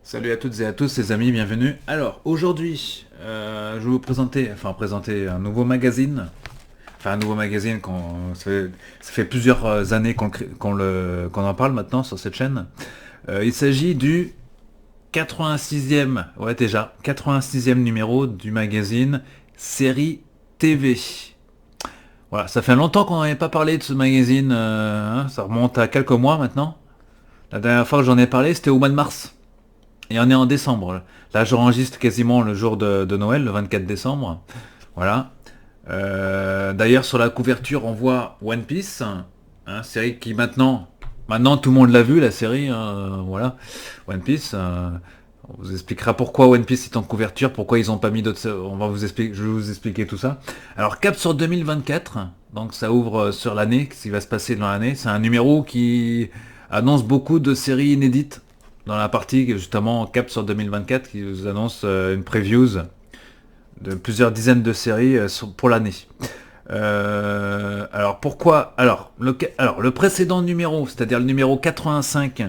Salut à toutes et à tous les amis, bienvenue. Alors aujourd'hui, je vais vous présenter un nouveau magazine. Enfin un nouveau magazine, ça fait plusieurs années qu'on en parle maintenant sur cette chaîne. Il s'agit du 86e, ouais déjà, 86e numéro du magazine Série TV. Voilà, ça fait longtemps qu'on n'avait pas parlé de ce magazine, ça remonte à quelques mois maintenant. La dernière fois que j'en ai parlé, c'était au mois de mars. Et on est en décembre. Là, j'enregistre quasiment le jour de Noël, le 24 décembre. Voilà. D'ailleurs, sur la couverture, on voit One Piece, série qui maintenant tout le monde l'a vu, la série. Voilà, One Piece. On vous expliquera pourquoi One Piece est en couverture, pourquoi ils n'ont pas mis d'autres. Je vais vous expliquer tout ça. Alors, cap sur 2024. Donc, ça ouvre sur l'année, ce qui va se passer dans l'année. C'est un numéro qui annonce beaucoup de séries inédites dans la partie justement cap sur 2024 qui vous annonce une previews de plusieurs dizaines de séries pour l'année. Alors pourquoi alors le précédent numéro, c'est-à-dire le numéro 85,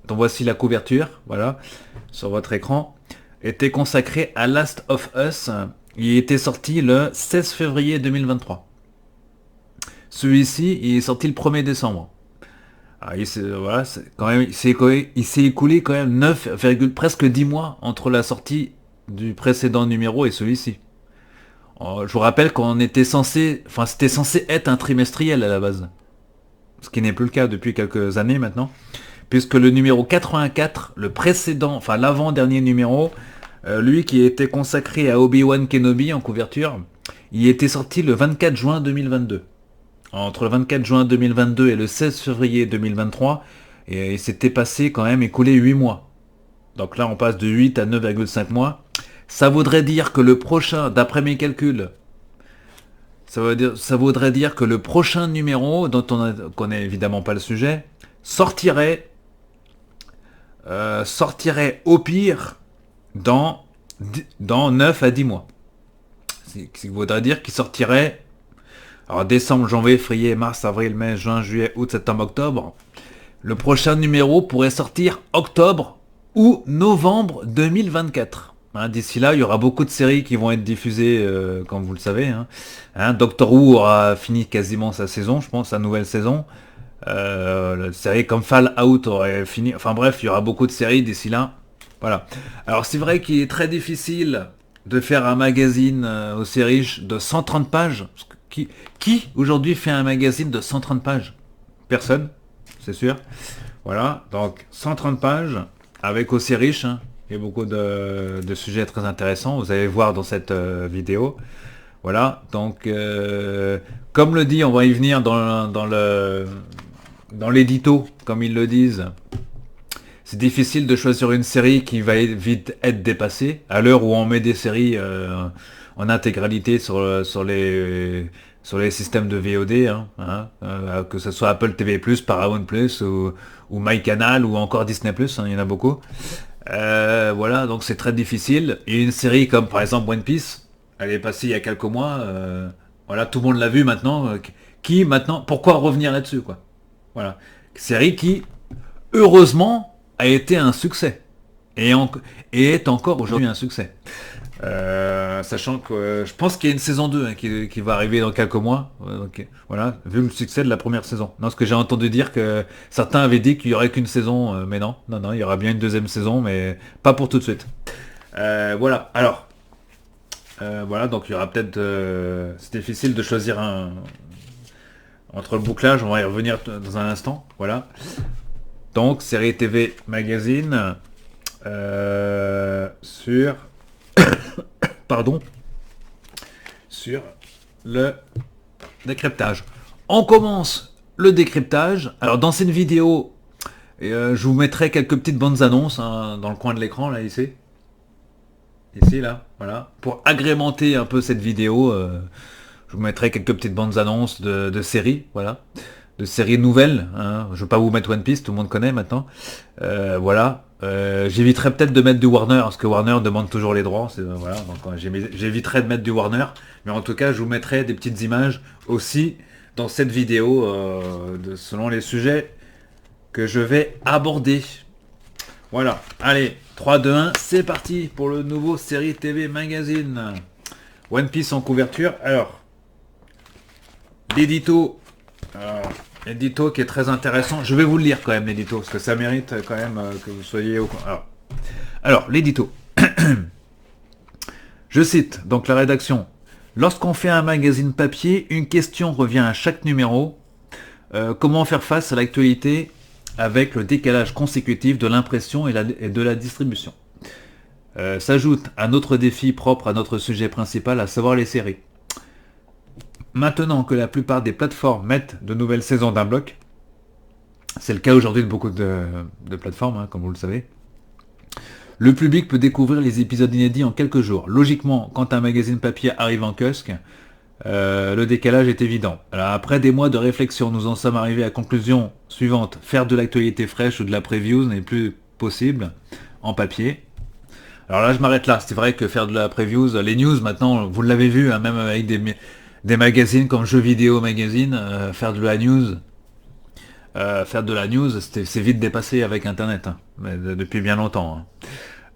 dont voici la couverture, voilà, sur votre écran, était consacré à Last of Us. Il était sorti le 16 février 2023. Celui-ci, il est sorti le 1er décembre. Ah, voilà, il s'est écoulé quand même 9, presque 10 mois entre la sortie du précédent numéro et celui-ci. Je vous rappelle c'était censé être un trimestriel à la base. Ce qui n'est plus le cas depuis quelques années maintenant. Puisque le numéro 84, le précédent, enfin l'avant-dernier numéro, lui qui était consacré à Obi-Wan Kenobi en couverture, il était sorti le 24 juin 2022. Entre le 24 juin 2022 et le 16 février 2023, et il s'était passé quand même écoulé 8 mois. Donc là on passe de 8 à 9,5 mois. Ça voudrait dire que le prochain, d'après mes calculs, ça voudrait dire que le prochain numéro, dont on ne connaît évidemment pas le sujet, sortirait au pire dans, dans 9 à 10 mois. Ce qui voudrait dire qu'il sortirait, alors décembre, janvier, février, mars, avril, mai, juin, juillet, août, septembre, octobre. Le prochain numéro pourrait sortir octobre ou novembre 2024. D'ici là, il y aura beaucoup de séries qui vont être diffusées, comme vous le savez. Doctor Who aura fini quasiment sa saison, je pense, sa nouvelle saison. La série comme Fallout aurait fini. Enfin bref, il y aura beaucoup de séries d'ici là. Voilà. Alors c'est vrai qu'il est très difficile de faire un magazine aussi riche de 130 pages. Qui aujourd'hui fait un magazine de 130 pages? Personne, c'est sûr. Voilà, donc 130 pages, avec aussi riche, et beaucoup de sujets très intéressants, vous allez voir dans cette vidéo. Voilà, donc comme le dit, on va y venir dans l'édito, comme ils le disent. C'est difficile de choisir une série qui va vite être dépassée, à l'heure où on met des séries en intégralité sur les systèmes de VOD, que ce soit Apple TV+, Paramount+, ou MyCanal, ou encore Disney+, il y en a beaucoup. Voilà, donc c'est très difficile. Et une série comme par exemple One Piece, elle est passée il y a quelques mois, voilà, tout le monde l'a vu maintenant. Qui maintenant, pourquoi revenir là-dessus, quoi? Voilà. Série qui, heureusement, a été un succès. Et est encore aujourd'hui un succès. Sachant que je pense qu'il y a une saison 2 qui va arriver dans quelques mois. Donc, voilà, vu le succès de la première saison. Non, ce que j'ai entendu dire que certains avaient dit qu'il y aurait qu'une saison, mais non, il y aura bien une deuxième saison, mais pas pour tout de suite. Voilà, alors, voilà, donc il y aura peut-être... c'est difficile de choisir entre le bouclage, on va y revenir dans un instant, voilà. Donc, série TV magazine sur... Pardon, sur le décryptage. On commence le décryptage. Alors dans cette vidéo, je vous mettrai quelques petites bandes annonces dans le coin de l'écran, là, ici. Ici, là, voilà. Pour agrémenter un peu cette vidéo, je vous mettrai quelques petites bandes annonces de séries, voilà. De séries nouvelles. Je ne vais pas vous mettre One Piece, tout le monde connaît maintenant. Voilà. J'éviterai peut-être de mettre du Warner, parce que Warner demande toujours les droits. Voilà, donc j'éviterai de mettre du Warner. Mais en tout cas, je vous mettrai des petites images aussi dans cette vidéo, selon les sujets que je vais aborder. Voilà. Allez, 3, 2, 1, c'est parti pour le nouveau série TV magazine. One Piece en couverture. Alors, l'édito qui est très intéressant. Je vais vous le lire quand même, l'édito, parce que ça mérite quand même que vous soyez au courant. Alors l'édito. Je cite donc la rédaction. Lorsqu'on fait un magazine papier, une question revient à chaque numéro. Comment faire face à l'actualité avec le décalage consécutif de l'impression et de la distribution. S'ajoute un autre défi propre à notre sujet principal, à savoir les séries. Maintenant que la plupart des plateformes mettent de nouvelles saisons d'un bloc, c'est le cas aujourd'hui de beaucoup de plateformes, comme vous le savez, le public peut découvrir les épisodes inédits en quelques jours. Logiquement, quand un magazine papier arrive en kiosque, le décalage est évident. Alors, après des mois de réflexion, nous en sommes arrivés à la conclusion suivante. Faire de l'actualité fraîche ou de la preview n'est plus possible en papier. Alors là, je m'arrête là. C'est vrai que faire de la preview, les news maintenant, vous l'avez vu, même avec des magazines comme Jeux Vidéo Magazine, faire de la news, c'est vite dépassé avec Internet, mais depuis bien longtemps.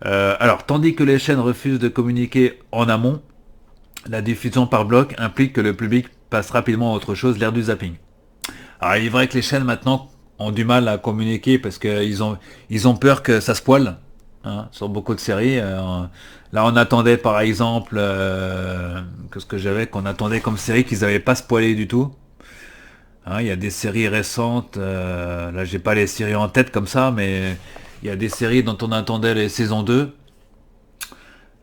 Alors, tandis que les chaînes refusent de communiquer en amont, la diffusion par bloc implique que le public passe rapidement à autre chose, l'ère du zapping. Alors il est vrai que les chaînes maintenant ont du mal à communiquer parce qu'ils ont peur que ça se poile, sur beaucoup de séries. Là on attendait par exemple, qu'on attendait comme série qu'ils n'avaient pas spoilé du tout. Il y a des séries récentes, là j'ai pas les séries en tête comme ça, mais il y a des séries dont on attendait les saisons 2.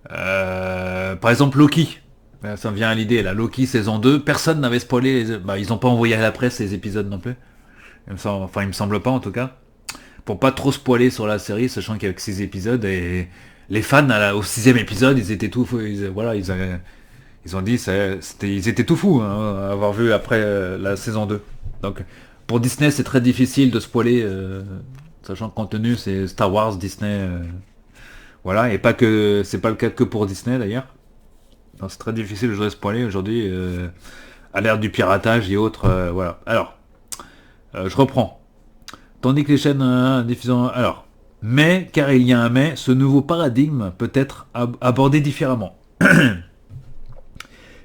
Par exemple Loki. Ça me vient à l'idée, la Loki saison 2, personne n'avait spoilé, ils n'ont pas envoyé à la presse les épisodes non plus. Il me semble pas en tout cas. Pour pas trop spoiler sur la série, sachant qu'il y a que 6 épisodes, et les fans au 6e épisode, ils étaient tout fous. Ils ont dit, ils étaient tout fous à avoir vu après la saison 2. Donc pour Disney, c'est très difficile de spoiler, sachant que compte tenu c'est Star Wars, Disney, et pas que c'est pas le cas que pour Disney d'ailleurs. C'est très difficile de spoiler aujourd'hui, à l'ère du piratage et autres, voilà. Alors, je reprends. Tandis que les chaînes diffusant... Alors, mais, car il y a un mais, ce nouveau paradigme peut être abordé différemment.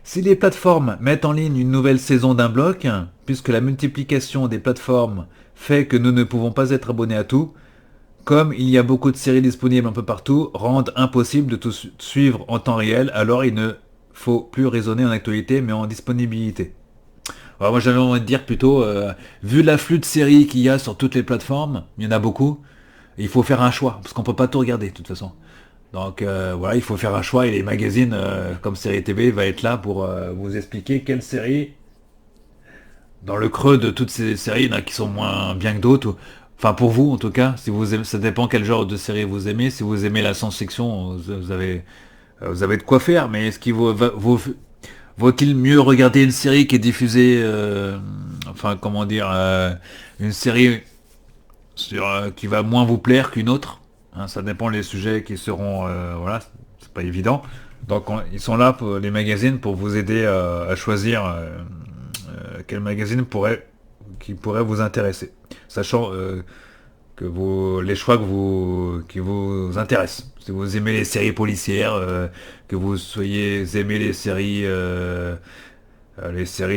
Si les plateformes mettent en ligne une nouvelle saison d'un bloc, puisque la multiplication des plateformes fait que nous ne pouvons pas être abonnés à tout, comme il y a beaucoup de séries disponibles un peu partout, rendent impossible de tout suivre en temps réel, alors il ne faut plus raisonner en actualité, mais en disponibilité. Alors moi j'avais envie de dire plutôt, vu l'afflux de séries qu'il y a sur toutes les plateformes, il y en a beaucoup, il faut faire un choix, parce qu'on peut pas tout regarder de toute façon. Donc il faut faire un choix, et les magazines comme Série TV va être là pour vous expliquer quelles séries, dans le creux de toutes ces séries, il y en a qui sont moins bien que d'autres, enfin pour vous en tout cas, si vous aimez, ça dépend quel genre de série vous aimez. Si vous aimez la science-fiction, vous avez de quoi faire. Mais est-ce qu'il vaut-il mieux regarder une série qui est diffusée, une série qui va moins vous plaire qu'une autre, ça dépend des sujets qui seront, c'est pas évident. Donc ils sont là pour les magazines pour vous aider à choisir quel magazine qui pourrait vous intéresser, sachant que les choix qui vous intéressent. Si vous aimez les séries policières, que vous aimez les séries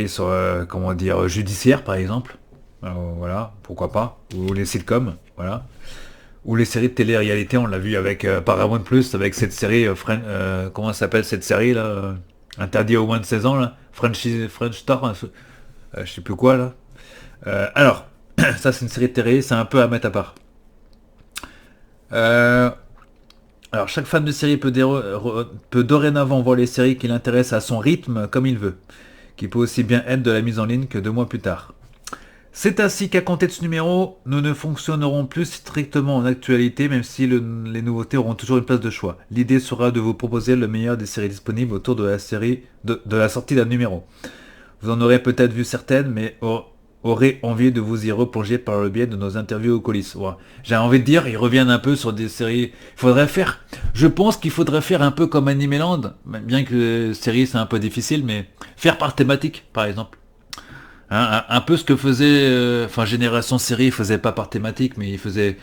sur judiciaires par exemple, pourquoi pas, ou les sitcoms, ou les séries de télé-réalité. On l'a vu avec Paramount Plus, avec cette série comment s'appelle cette série là, interdit au moins de 16 ans là, French Star, je sais plus quoi là. Alors, ça c'est une série de télé, c'est un peu à mettre à part. Alors chaque fan de série peut dorénavant voir les séries qui l'intéressent à son rythme comme il veut, qui peut aussi bien être de la mise en ligne que 2 mois plus tard. C'est ainsi qu'à compter de ce numéro, nous ne fonctionnerons plus strictement en actualité, même si les nouveautés auront toujours une place de choix. L'idée sera de vous proposer le meilleur des séries disponibles autour de la sortie d'un numéro. Vous en aurez peut-être vu certaines, mais aurez envie de vous y replonger par le biais de nos interviews aux coulisses. Ouais. J'ai envie de dire, ils reviennent un peu sur des séries. Je pense qu'il faudrait faire un peu comme Animeland, bien que les séries c'est un peu difficile, mais faire par thématique, par exemple. Un peu ce que faisait, enfin Génération Série, il faisait pas par thématique, mais il faisait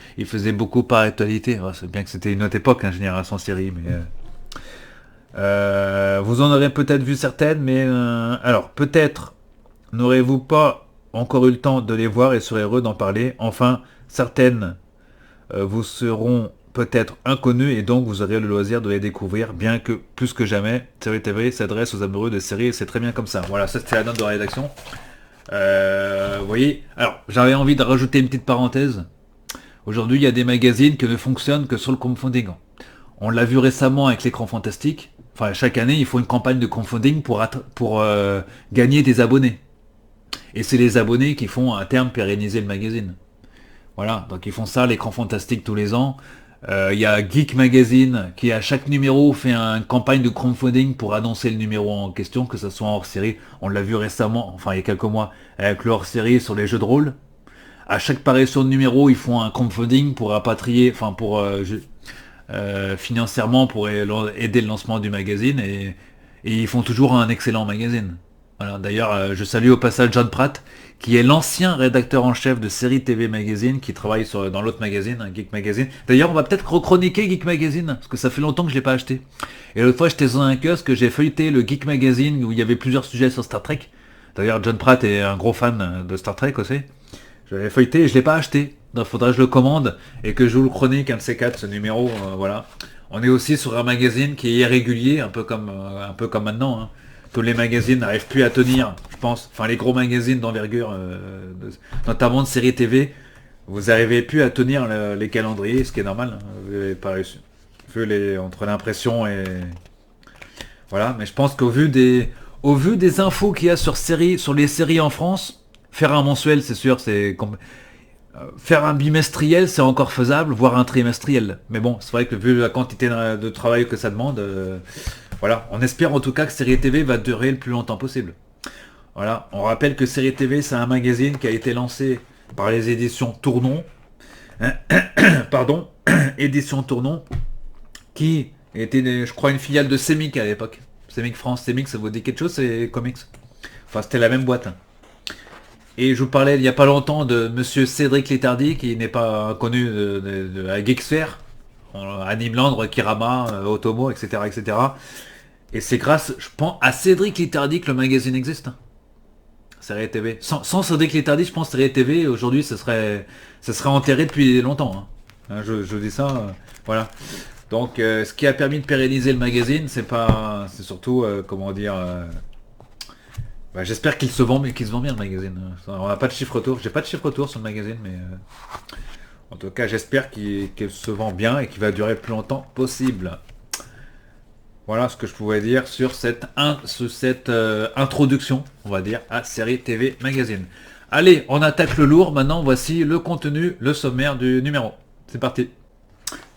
beaucoup par actualité. Ouais, c'est bien que c'était une autre époque, hein, Génération Série, mais vous en aurez peut-être vu certaines, mais alors peut-être n'aurez-vous pas encore eu le temps de les voir et serez heureux d'en parler. Enfin, certaines vous seront peut-être inconnues et donc vous aurez le loisir de les découvrir, bien que plus que jamais, Série TV s'adresse aux amoureux de séries et c'est très bien comme ça. Voilà, ça c'était la note de rédaction. Vous voyez, alors j'avais envie de rajouter une petite parenthèse. Aujourd'hui, il y a des magazines qui ne fonctionnent que sur le crowdfunding. On l'a vu récemment avec l'écran fantastique. Enfin, chaque année, il faut une campagne de crowdfunding pour gagner des abonnés. Et c'est les abonnés qui font à terme pérenniser le magazine. Voilà, donc ils font ça, l'écran fantastique tous les ans. Il y a Geek Magazine qui à chaque numéro fait une campagne de crowdfunding pour annoncer le numéro en question, que ce soit en hors-série. On l'a vu récemment, enfin il y a quelques mois, avec le hors-série sur les jeux de rôle. À chaque parution de numéro, ils font un crowdfunding pour rapatrier, enfin pour financièrement pour aider le lancement du magazine et ils font toujours un excellent magazine. Voilà, d'ailleurs, je salue au passage John Pratt, qui est l'ancien rédacteur en chef de Série TV Magazine, qui travaille dans l'autre magazine, hein, Geek Magazine. D'ailleurs, on va peut-être rechroniquer Geek Magazine, parce que ça fait longtemps que je l'ai pas acheté. Et l'autre fois, j'étais dans un kiosque, j'ai feuilleté le Geek Magazine, où il y avait plusieurs sujets sur Star Trek. D'ailleurs, John Pratt est un gros fan de Star Trek aussi. Je l'avais feuilleté et je l'ai pas acheté. Donc, faudrait que je le commande et que je vous le chronique, un de ces quatre, ce numéro, voilà. On est aussi sur un magazine qui est irrégulier, un peu comme maintenant, hein. Tous les magazines n'arrivent plus à tenir, je pense. Enfin, les gros magazines d'envergure, notamment de séries TV, vous n'arrivez plus à tenir les calendriers, ce qui est normal, hein. Vous avez pas réussi. Entre l'impression et voilà. Mais je pense au vu des infos qu'il y a sur les séries en France, faire un mensuel, c'est sûr, faire un bimestriel, c'est encore faisable, voire un trimestriel. Mais bon, c'est vrai que vu la quantité de travail que ça demande, voilà, on espère en tout cas que Série TV va durer le plus longtemps possible. Voilà, on rappelle que Série TV, c'est un magazine qui a été lancé par les éditions Tournon, pardon, éditions Tournon, qui était, je crois, une filiale de Semic à l'époque. Semic France, Semic, ça vous dit quelque chose, c'est comics. Enfin, c'était la même boîte, hein. Et je vous parlais il n'y a pas longtemps de Monsieur Cédric Létardy, qui n'est pas connu de la Geeksphere, Animeland, Kirama, Otomo, etc., etc. Et c'est grâce, je pense, à Cédric Létardy que le magazine existe. Série TV. Sans Cédric Létardy, je pense que Série TV, aujourd'hui, ça serait enterré depuis longtemps, hein. Je dis ça, voilà. Donc, ce qui a permis de pérenniser le magazine, c'est surtout, comment dire... j'espère qu'il se vend bien le magazine. On n'a pas de chiffre retour. J'ai pas de chiffre retour sur le magazine, mais en tout cas j'espère qu'il se vend bien et qu'il va durer le plus longtemps possible. Voilà ce que je pouvais dire sur cette introduction, on va dire, à Série TV Magazine. Allez, on attaque le lourd. Maintenant, voici le contenu, le sommaire du numéro. C'est parti.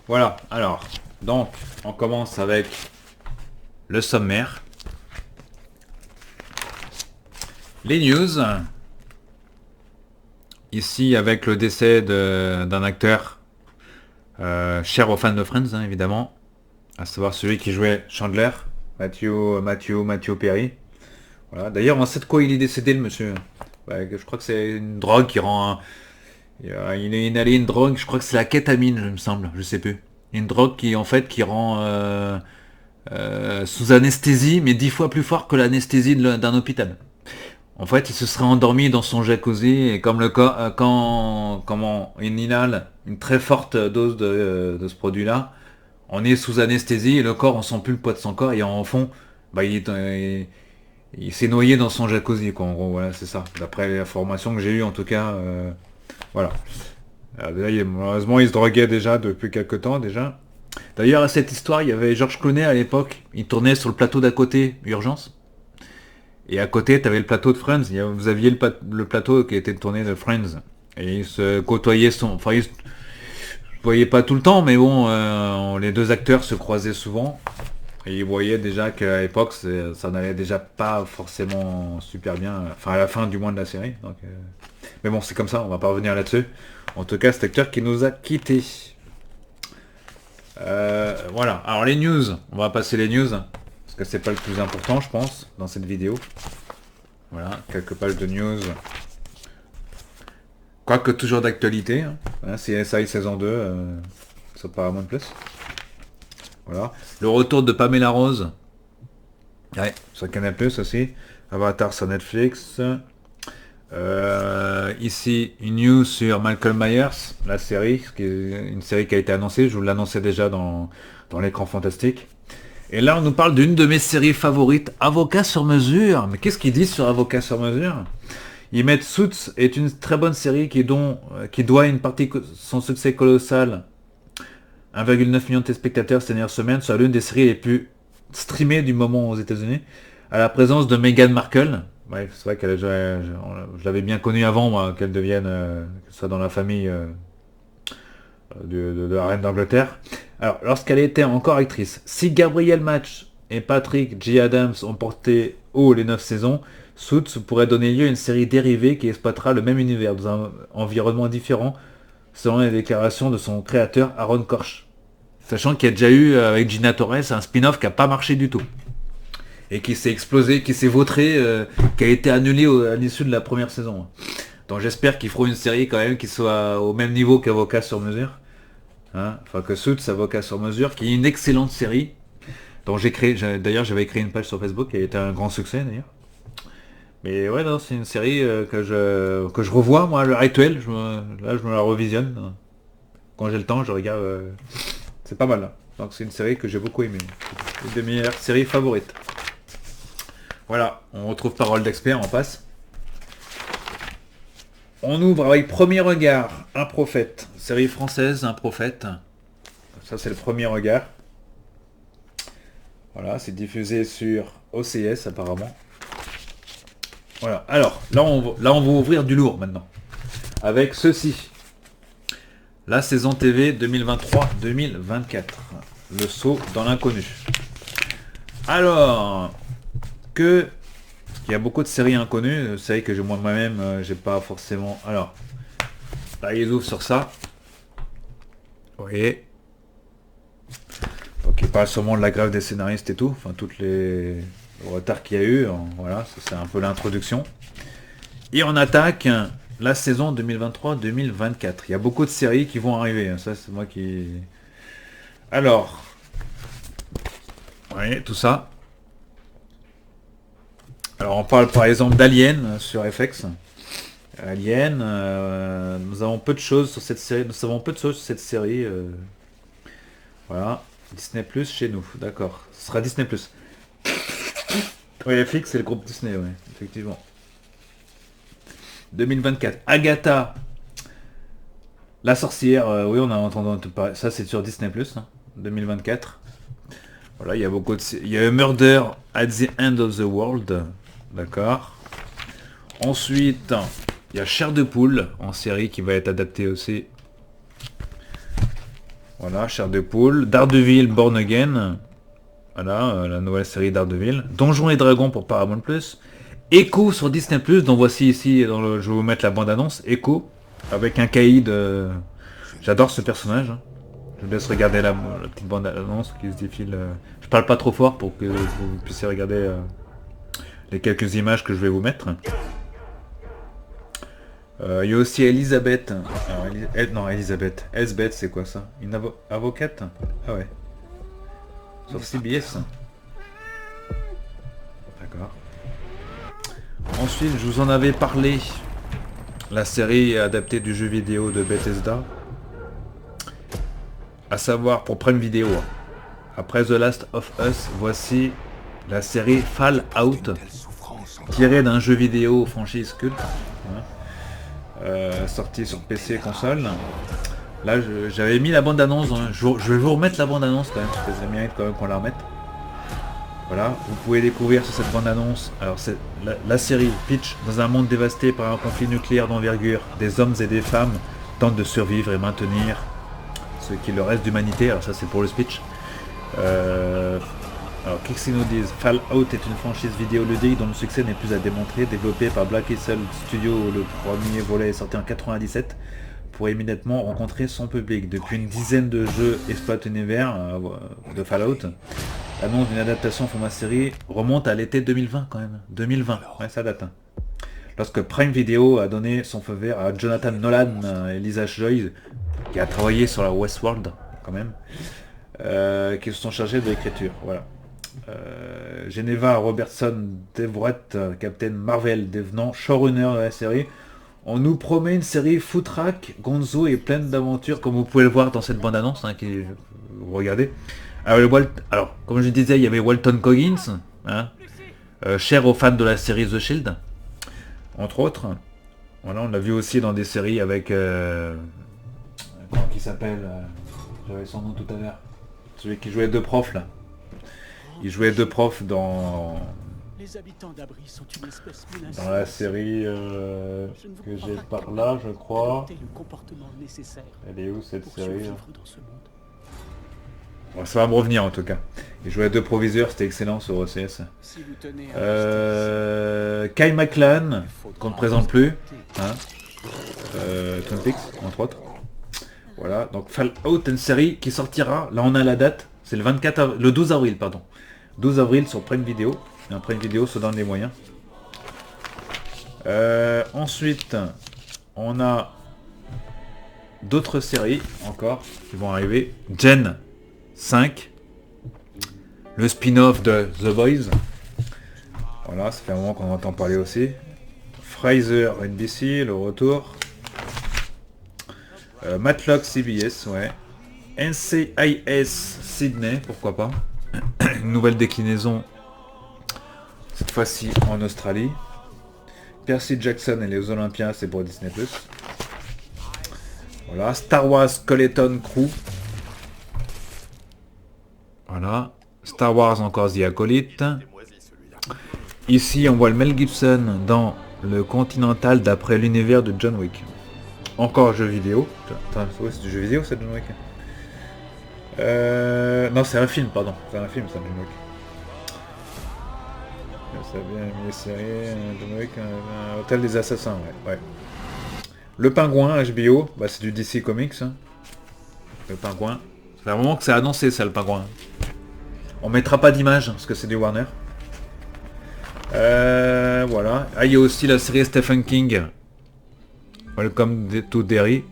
Voilà, alors, donc, on commence avec le sommaire. Les news. Ici, avec le décès d'un acteur cher aux fans de Friends, hein, évidemment. À savoir celui qui jouait Chandler, Matthew Perry. Voilà. D'ailleurs, on sait de quoi il est décédé, le monsieur. Je crois que c'est une drogue qui rend... Il est inhalé une drogue, je crois que c'est la kétamine, je me semble, je sais plus. Une drogue qui, en fait, qui rend sous anesthésie, mais 10 fois plus fort que l'anesthésie d'un hôpital. En fait, il se serait endormi dans son jacuzzi et comme il inhale une très forte dose de ce produit-là, on est sous anesthésie et le corps, on sent plus le poids de son corps et en fond, il s'est noyé dans son jacuzzi, quoi. En gros, voilà, c'est ça. D'après les informations que j'ai eues, en tout cas, voilà. Alors, là, malheureusement, il se droguait déjà depuis quelques temps déjà. D'ailleurs, à cette histoire, il y avait George Clooney à l'époque. Il tournait sur le plateau d'à côté, Urgence. Et à côté, tu avais le plateau de Friends. Vous aviez le plateau qui était tourné de Friends. Et ils se côtoyaient enfin, ils se voyaient pas tout le temps, mais bon, les deux acteurs se croisaient souvent. Et ils voyaient déjà qu'à l'époque, ça n'allait déjà pas forcément super bien. Enfin, à la fin du moins de la série. Donc, mais bon, c'est comme ça, on va pas revenir là-dessus. En tout cas, cet acteur qui nous a quittés. Voilà, alors les news. On va passer les news. Parce que c'est pas le plus important, je pense, dans cette vidéo. Voilà, quelques pages de news. Quoique toujours d'actualité. Hein. Voilà, CSI saison 2 sur Paramount Plus. Voilà. Le retour de Pamela Rose. Ouais, sur Canal Plus aussi. Avatar sur Netflix. Ici, une news sur Malcolm Myers, la série, une série qui a été annoncée. Je vous l'annonçais déjà dans l'écran fantastique. Et là, on nous parle d'une de mes séries favorites, Avocat sur mesure. Mais qu'est-ce qu'ils disent sur Avocat sur mesure? Ils mettent Suits est une très bonne série qui doit une partie de son succès colossal, 1,9 million de téléspectateurs cette dernière semaine, soit l'une des séries les plus streamées du moment aux États-Unis, à la présence de Meghan Markle. Ouais, c'est vrai qu'elle, je l'avais bien connue avant, moi, qu'elle devienne, que ce soit dans la famille de la reine d'Angleterre. Alors, lorsqu'elle était encore actrice, si Gabriel Match et Patrick J. Adams ont porté haut les 9 saisons, Suits pourrait donner lieu à une série dérivée qui exploitera le même univers dans un environnement différent, selon les déclarations de son créateur Aaron Korsh. Sachant qu'il y a déjà eu avec Gina Torres un spin-off qui n'a pas marché du tout. Et qui s'est explosé, qui s'est vautré, qui a été annulé à l'issue de la première saison. Donc j'espère qu'ils feront une série quand même qui soit au même niveau qu'Avocat sur mesure. Hein, enfin que Suits, Avocat sur mesure, qui est une excellente série. Donc d'ailleurs j'avais créé une page sur Facebook qui a été un grand succès d'ailleurs. Mais ouais, non, c'est une série que je revois, moi, à l'heure actuelle. Là, je me la revisionne. Quand j'ai le temps, je regarde. C'est pas mal. Là. Donc, c'est une série que j'ai beaucoup aimée. Une de mes meilleures séries favorites. Voilà, on retrouve Parole d'expert, on passe. On ouvre avec Premier regard, Un prophète. Série française, Un prophète. Ça, c'est le premier regard. Voilà, c'est diffusé sur OCS, apparemment. Voilà, alors, là on va ouvrir du lourd maintenant. Avec ceci. La saison TV 2023-2024. Le saut dans l'inconnu. Alors, il y a beaucoup de séries inconnues. Séries que moi-même, j'ai pas forcément... Alors, là ils ouvrent sur ça. Vous voyez. Donc ils parlent sûrement de la grève des scénaristes et tout. Enfin, le retard qu'il y a eu, voilà, ça, c'est un peu l'introduction. Et on attaque la saison 2023-2024. Il y a beaucoup de séries qui vont arriver. Ça, c'est moi qui... Alors, oui, tout ça. Alors, on parle par exemple d'Alien sur FX. Alien, nous avons peu de choses sur cette série. Nous savons peu de choses sur cette série. Voilà, Disney Plus chez nous, d'accord. Ce sera Disney Plus. Oui, FX, c'est le groupe Disney, oui, effectivement. 2024. Agatha. La sorcière, oui, on a entendu parler. Ça, c'est sur Disney+, hein, 2024. Voilà, il y a beaucoup de... Il y a Murder at the End of the World. D'accord. Ensuite, il y a Chair de poule, en série, qui va être adaptée aussi. Voilà, Chair de poule. Daredevil, Born Again. Voilà, la nouvelle série Daredevil. Donjons et Dragons pour Paramount+. Echo sur Disney+, donc voici ici, je vais vous mettre la bande-annonce. Echo, avec un caïd. J'adore ce personnage. Hein. Je vous laisse regarder la petite bande-annonce qui se défile. Je parle pas trop fort pour que vous puissiez regarder les quelques images que je vais vous mettre. Il y a aussi Elisabeth. Non, Elisabeth. Elsbeth, c'est quoi ça? Une avocate? Ah ouais. Sur CBS. D'accord. Ensuite, je vous en avais parlé. La série adaptée du jeu vidéo de Bethesda. À savoir pour Prime Video. Après The Last of Us, voici la série Fallout. Tirée d'un jeu vidéo franchise culte. Sorti sur PC et console. Là, j'avais mis la bande-annonce. Hein. Je vais vous remettre la bande-annonce quand même, parce que ça mérite quand même qu'on la remette. Voilà, vous pouvez découvrir sur cette bande-annonce. Alors, c'est la série pitch. Dans un monde dévasté par un conflit nucléaire d'envergure, des hommes et des femmes tentent de survivre et maintenir ce qui leur reste d'humanité. Alors ça, c'est pour le speech. Alors, qu'est-ce qu'ils nous disent? Fallout est une franchise vidéoludique dont le succès n'est plus à démontrer, développée par Black Isle Studio. Le premier volet est sorti en 97 pour immédiatement rencontrer son public. Depuis une dizaine de jeux exploitent l'univers de Fallout. L'annonce d'une adaptation en format série remonte à l'été 2020 quand même. 2020, ouais, ça date. Hein. Lorsque Prime Video a donné son feu vert à Jonathan Nolan et Lisa Joy, qui a travaillé sur la Westworld quand même, qui se sont chargés de l'écriture. Voilà. Geneva Robertson Devrett, Captain Marvel, devenant showrunner de la série. On nous promet une série footrack, gonzo et pleine d'aventures, comme vous pouvez le voir dans cette bande-annonce, hein, qui vous regardez. Alors, comme je disais, il y avait Walton Goggins, hein, cher aux fans de la série The Shield, entre autres. Voilà, on l'a vu aussi dans des séries avec... comment il s'appelle j'avais son nom tout à l'heure. Celui qui jouait deux profs, là. Il jouait deux profs dans... Les habitants d'Abri sont une espèce dans la série que j'ai par là, je crois. Elle est où cette série là? Bon, ça va me revenir en tout cas. Il jouait deux proviseurs, c'était excellent sur OCS. Kyle MacLachlan, qu'on ne présente plus. Hein. Twin Peaks, entre autres. Voilà, donc Fallout, une série qui sortira, là on a la date, c'est le 12 avril, pardon. 12 avril sur Prime Video. Un Prime Video se donne les moyens. Ensuite, on a d'autres séries encore qui vont arriver. Gen 5, le spin-off de The Boys. Voilà, ça fait un moment qu'on entend parler aussi. Fraser NBC, le retour. Matlock CBS, ouais. NCIS Sydney, pourquoi pas. Une nouvelle déclinaison, cette fois-ci en Australie. Percy Jackson et les Olympiens, c'est pour Disney+. Voilà, Star Wars Skeleton Crew. Voilà, Star Wars encore The Acolyte. Ici, on voit le Mel Gibson dans le Continental d'après l'univers de John Wick. Encore jeu vidéo. Attends, c'est du jeu vidéo, ça, John Wick? Non, c'est un film, pardon. C'est un film, ça, John Wick. Ça vient une série, John Wick, Hôtel des Assassins, ouais. Le Pingouin, HBO, bah, c'est du DC Comics. Hein. Le Pingouin. C'est un moment que c'est annoncé, ça, le Pingouin. On mettra pas d'image, parce que c'est du Warner. Voilà. Ah, il y a aussi la série Stephen King. Welcome to Derry.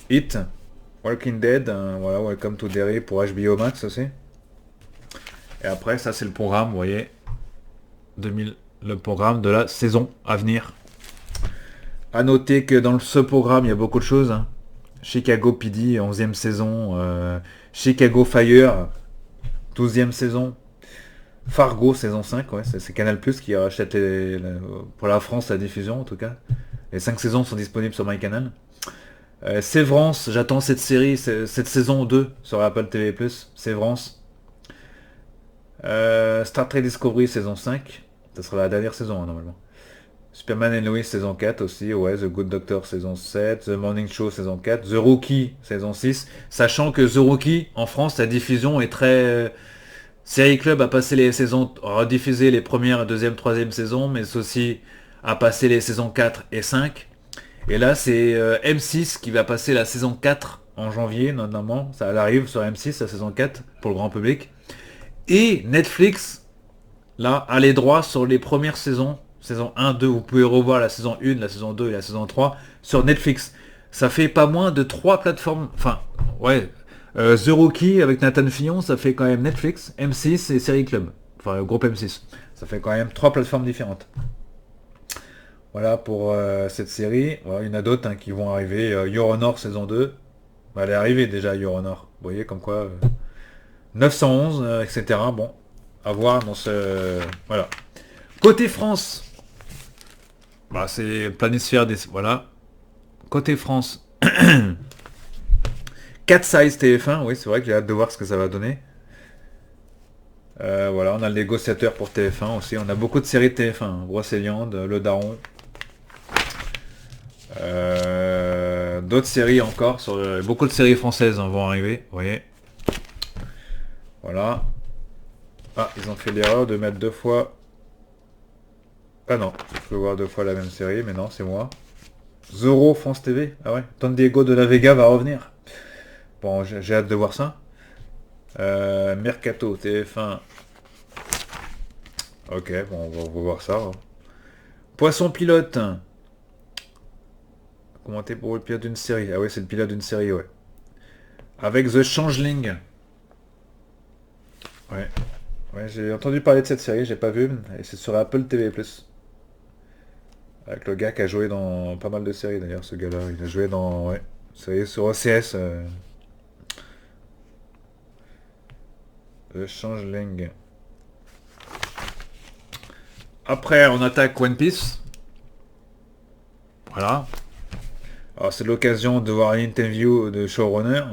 It. Walking Dead. Voilà, Welcome to Derry pour HBO Max aussi. Et après, ça c'est le programme, vous voyez. Le programme de la saison à venir. A noter que dans ce programme, il y a beaucoup de choses. Hein. Chicago PD, 11e saison. Chicago Fire, 12e saison. Fargo, saison 5, ouais, c'est Canal+, qui rachète pour la France la diffusion en tout cas. Les 5 saisons sont disponibles sur MyCanal. Sévrance, j'attends cette série, cette saison 2 sur Apple TV+. Sévrance. Star Trek Discovery, saison 5. Ça sera la dernière saison, hein, normalement. Superman and Lois, saison 4 aussi. Ouais, The Good Doctor, saison 7. The Morning Show, saison 4. The Rookie, saison 6. Sachant que The Rookie, en France, la diffusion est très... Série Club a passé les saisons, a rediffusé les premières, deuxième, troisième saisons, mais aussi a passé les saisons 4 et 5. Et là, c'est M6 qui va passer la saison 4 en janvier, notamment. Ça arrive sur M6, la saison 4, pour le grand public. Et Netflix, là, a les droits sur les premières saisons. Saison 1, 2, vous pouvez revoir la saison 1, la saison 2 et la saison 3 sur Netflix. Ça fait pas moins de 3 plateformes, enfin, ouais... The Rookie avec Nathan Fillon, ça fait quand même Netflix, M6 et Série Club. Enfin, le groupe M6. Ça fait quand même 3 plateformes différentes. Voilà pour cette série. Voilà, il y en a d'autres hein, qui vont arriver. Your Honor saison 2. Bah, elle est arrivée déjà, Your Honor. Vous voyez, comme quoi... 911, etc. Bon, à voir dans ce... Voilà. Côté France. Bah, c'est Planisphère des... Voilà. Côté France... 4 size TF1, oui c'est vrai que j'ai hâte de voir ce que ça va donner. Voilà, on a le négociateur pour TF1 aussi. On a beaucoup de séries de TF1. Hein. Brocéliande, Le Daron. D'autres séries encore. Beaucoup de séries françaises hein, vont arriver, vous voyez. Voilà. Ah, ils ont fait l'erreur de mettre 2 fois... Ah non, je peux voir 2 fois la même série, mais non, c'est moi. Zorro France TV. Ah ouais, Don Diego de la Vega va revenir. Bon, j'ai hâte de voir ça. Mercato, TF1. Ok, bon, on va voir ça. Hein. Poisson pilote. Commenté pour le pilote d'une série. Ah ouais, c'est le pilote d'une série, ouais. Avec The Changeling. Ouais. Ouais, j'ai entendu parler de cette série, j'ai pas vu. Et c'est sur Apple TV+. Avec le gars qui a joué dans pas mal de séries d'ailleurs, ce gars-là. Il a joué dans... Ouais. Série sur OCS. The Changeling. Après, on attaque One Piece. Voilà. Alors, c'est l'occasion de voir une interview de showrunner.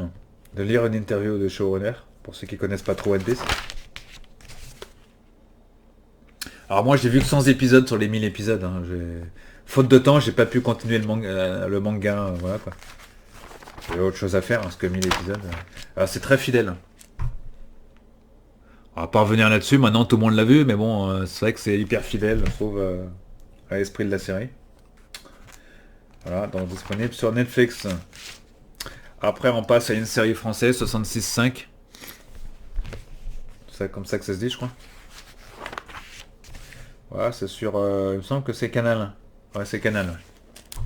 De lire une interview de showrunner. Pour ceux qui connaissent pas trop One Piece. Alors moi j'ai vu que 100 épisodes sur les 1000 épisodes. Hein. Faute de temps, j'ai pas pu continuer le manga. Voilà quoi. J'ai autre chose à faire parce que 1000 épisodes. Alors c'est très fidèle. On va pas revenir là-dessus, maintenant tout le monde l'a vu, mais bon, c'est vrai que c'est hyper fidèle, je trouve, à l'esprit de la série. Voilà, donc disponible sur Netflix. Après on passe à une série française, 66.5. C'est comme ça que ça se dit je crois. Voilà, c'est sur... il me semble que c'est Canal. Ouais, c'est Canal. Ouais.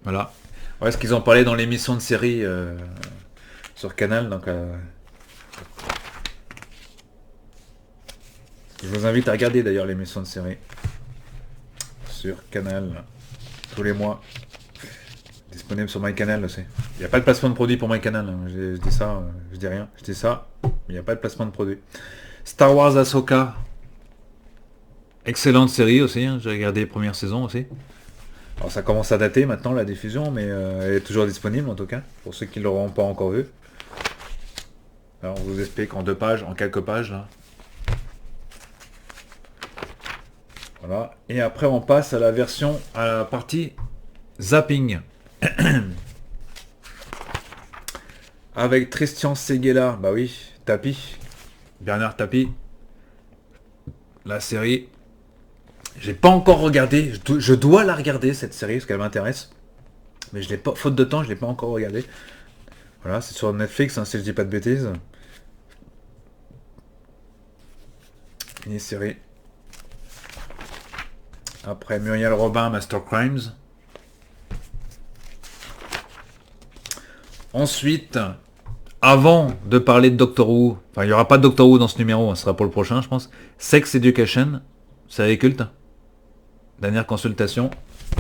Voilà. Ouais, ce qu'ils ont parlé dans l'émission de série sur Canal. Donc, je vous invite à regarder d'ailleurs l'émission de série. Sur Canal. Tous les mois. Disponible sur MyCanal aussi. Il n'y a pas de placement de produit pour MyCanal. Hein. Je dis ça, je dis rien. Je dis ça, mais il n'y a pas de placement de produit. Star Wars Ahsoka. Excellente série aussi, hein. J'ai regardé les premières saisons aussi. Alors ça commence à dater maintenant la diffusion, mais elle est toujours disponible en tout cas, pour ceux qui ne l'auront pas encore vue. Alors on vous explique en 2 pages, en quelques pages là. Voilà. Et après on passe à la partie zapping. Avec Christian Seguela, bah oui, Tapie. Bernard Tapie. La série. J'ai pas encore regardé, je dois la regarder cette série parce qu'elle m'intéresse. Mais je l'ai pas, faute de temps, je l'ai pas encore regardé. Voilà, c'est sur Netflix, hein, si je dis pas de bêtises. Une série. Après Muriel Robin, Master Crimes. Ensuite, avant de parler de Doctor Who, enfin il n'y aura pas de Doctor Who dans ce numéro, hein, ce sera pour le prochain je pense. Sex Education, série culte. Dernière consultation.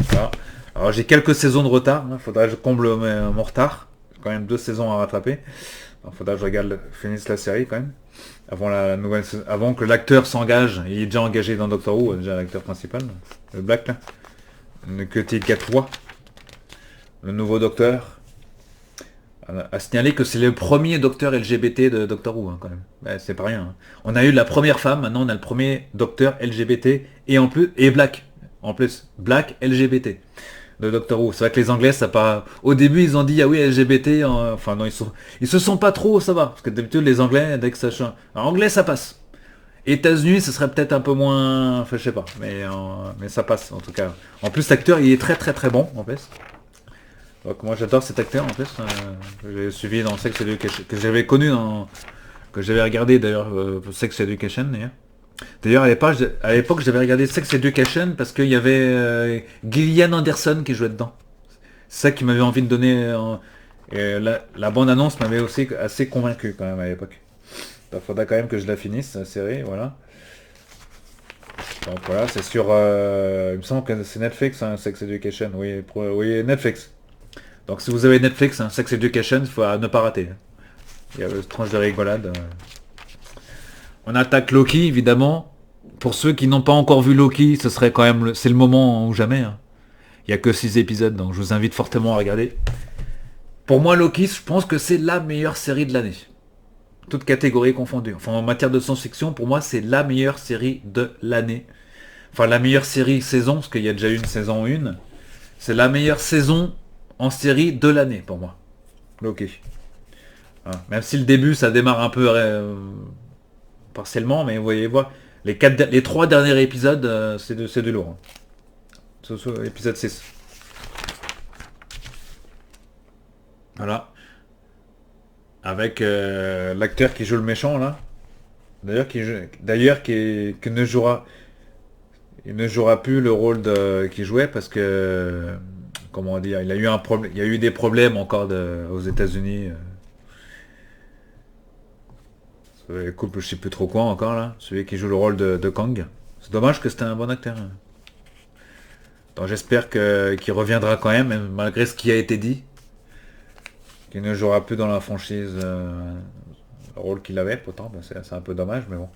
Voilà. Alors j'ai quelques saisons de retard, il faudra que je comble mon retard. J'ai quand même 2 saisons à rattraper. Il faudra que je finisse la série quand même. Avant la nouvelle saison, avant que l'acteur s'engage. Il est déjà engagé dans Doctor Who, déjà l'acteur principal, le Black là. Que Gatwa, le nouveau docteur. À signaler que c'est le premier docteur LGBT de Doctor Who, hein, quand même. Ben, c'est pas rien. Hein. On a eu la première femme, maintenant on a le premier docteur LGBT et en plus et Black. En plus, Black LGBT de Doctor Who. C'est vrai que les Anglais, ça pas. Au début, ils ont dit ah oui LGBT. Enfin non, ils se sont pas trop, ça va. Parce que d'habitude, les Anglais, dès que ça change, en anglais, ça passe. États-Unis, ce serait peut-être un peu moins, enfin je sais pas, mais ça passe en tout cas. En plus, l'acteur, il est très très très bon en plus. Donc moi j'adore cet acteur en plus. J'ai suivi dans Sex Education, que j'avais connu que j'avais regardé d'ailleurs Sex Education d'ailleurs. D'ailleurs à l'époque j'avais regardé Sex Education parce qu'il y avait Gillian Anderson qui jouait dedans. C'est ça qui m'avait envie de donner. Et la bande-annonce m'avait aussi assez convaincu quand même à l'époque. Il faudra quand même que je la finisse la série, voilà. Donc voilà, c'est sur. Il me semble que c'est Netflix, hein, Sex Education. Oui, oui, Netflix. Donc si vous avez Netflix, hein, Sex Education, il faut ne pas rater. Il y a une tranche de rigolade. On attaque Loki, évidemment. Pour ceux qui n'ont pas encore vu Loki, ce serait quand même c'est le moment ou jamais. Hein. Il n'y a que 6 épisodes, donc je vous invite fortement à regarder. Pour moi, Loki, je pense que c'est la meilleure série de l'année. Toutes catégories confondues. Enfin, en matière de science-fiction, pour moi, c'est la meilleure série de l'année. Enfin, la meilleure série saison, parce qu'il y a déjà eu une saison 1. C'est la meilleure saison en série de l'année pour moi. Loki. Hein, même si le début ça démarre un peu partiellement, mais vous voyez voir les 3 derniers épisodes c'est de lourd. Hein. Épisode 6. Voilà. avec l'acteur qui joue le méchant là. Qui ne jouera, il ne jouera plus le rôle qu'il jouait parce que, comment dire, il a eu un problème, il y a eu des problèmes encore aux États-Unis. Le couple, je sais plus trop quoi encore là, celui qui joue le rôle de Kang. C'est dommage que c'était un bon acteur. Donc j'espère qu'il reviendra quand même, malgré ce qui a été dit. Qu'il ne jouera plus dans la franchise le rôle qu'il avait, pourtant, ben c'est un peu dommage, mais bon.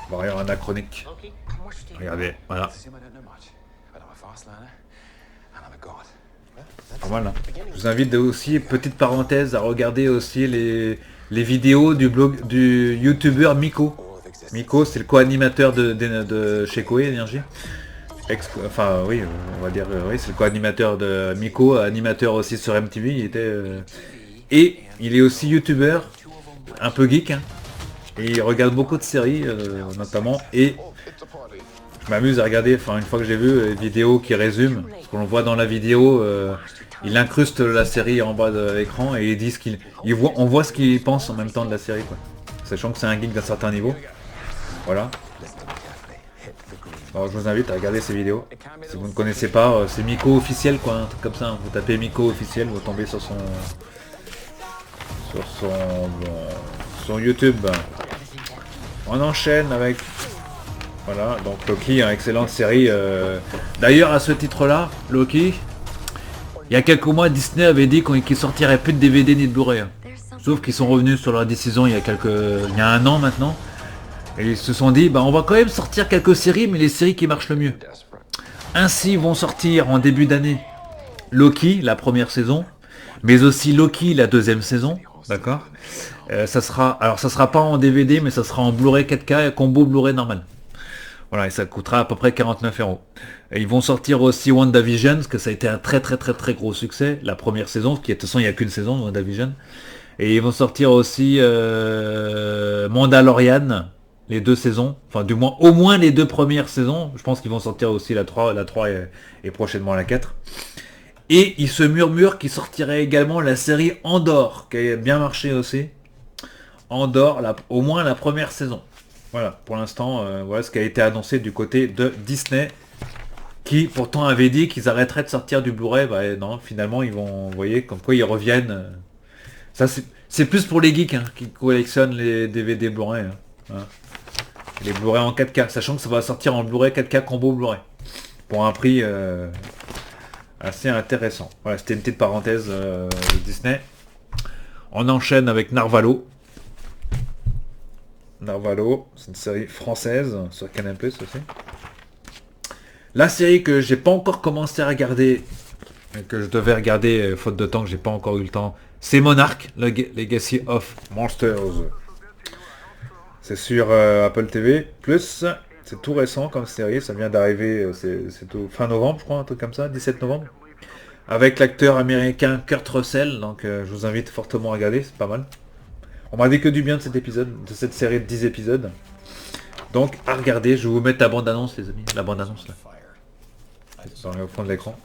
Bon, rien anachronique. Regardez, voilà. Pas mal, hein. Je vous invite aussi, petite parenthèse, à regarder aussi les vidéos du blog du youtubeur Miko. Miko, c'est le co-animateur de chez Koei Energy. Enfin oui, on va dire oui, c'est le co-animateur de Miko, animateur aussi sur MTV. Et il est aussi youtubeur, un peu geek, hein, et il regarde beaucoup de séries notamment. Et je m'amuse à regarder, enfin une fois que j'ai vu les vidéos qui résument, parce qu'on voit dans la vidéo, il incruste la série en bas de l'écran et il dit on voit ce qu'il pense en même temps de la série, quoi. Sachant que c'est un geek d'un certain niveau. Voilà. Alors je vous invite à regarder ces vidéos. Si vous ne connaissez pas, c'est Miko officiel, quoi, un truc comme ça. Vous tapez Miko officiel, vous tombez sur son YouTube. On enchaîne avec, voilà, donc Loki, une excellente série. D'ailleurs, à ce titre-là, Loki, il y a quelques mois, Disney avait dit qu'il sortirait plus de DVD ni de Blu-ray. Sauf qu'ils sont revenus sur leur décision il y a un an maintenant. Et ils se sont dit, bah on va quand même sortir quelques séries, mais les séries qui marchent le mieux. Ainsi vont sortir en début d'année Loki, la première saison, mais aussi Loki, la deuxième saison, d'accord. Ça sera pas en DVD, mais ça sera en Blu-ray 4K, combo Blu-ray normal. Voilà, et ça coûtera à peu près 49 €. Et ils vont sortir aussi WandaVision, parce que ça a été un très très très très gros succès, la première saison, qui de toute façon il n'y a qu'une saison de WandaVision. Et ils vont sortir aussi Mandalorian, les 2 saisons, enfin du moins au moins les 2 premières saisons. Je pense qu'ils vont sortir aussi la 3 et prochainement la 4. Et il se murmure qu'il sortirait également la série Andor, qui a bien marché aussi. Andor, au moins la première saison. Voilà, pour l'instant, voilà ce qui a été annoncé du côté de Disney, qui pourtant avait dit qu'ils arrêteraient de sortir du Blu-ray. Bah non, finalement ils vont, vous voyez, comme quoi ils reviennent. Ça c'est plus pour les geeks, hein, qui collectionnent les DVD Blu-ray. Hein. Les Blu-ray en 4K, sachant que ça va sortir en Blu-ray 4K combo Blu-ray. Pour un prix assez intéressant. Voilà, c'était une petite parenthèse de Disney. On enchaîne avec Narvalo. Narvalo, c'est une série française sur Canal+ aussi. La série que j'ai pas encore commencé à regarder, que je devais regarder faute de temps, que j'ai pas encore eu le temps, c'est Monarch, Legacy of Monsters. C'est sur Apple TV+. C'est tout récent comme série, ça vient d'arriver, c'est tout fin novembre, je crois, un truc comme ça, 17 novembre. Avec l'acteur américain Kurt Russell, donc je vous invite fortement à regarder, c'est pas mal. On m'a dit que du bien de cet épisode, de cette série de 10 épisodes. Donc à regarder, je vais vous mettre la bande-annonce les amis, la bande-annonce là. Au fond de l'écran.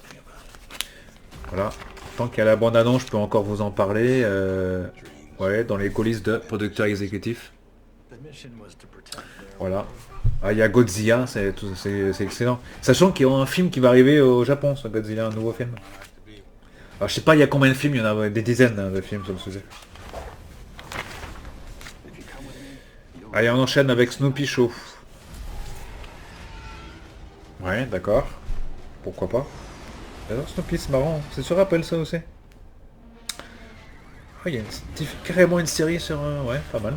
Voilà. Tant qu'il y a la bande-annonce, je peux encore vous en parler. Ouais, dans les coulisses de producteurs exécutifs. Voilà. Ah, il y a Godzilla, c'est excellent. Sachant qu'il y a un film qui va arriver au Japon, sur Godzilla, un nouveau film. Alors je sais pas il y a combien de films, il y en a des dizaines de films sur le sujet. Allez, on enchaîne avec Snoopy Show. Ouais, d'accord. Pourquoi pas. Alors Snoopy, c'est marrant. C'est sur Apple ça aussi. Ah, il y a carrément une série sur... ouais, pas mal.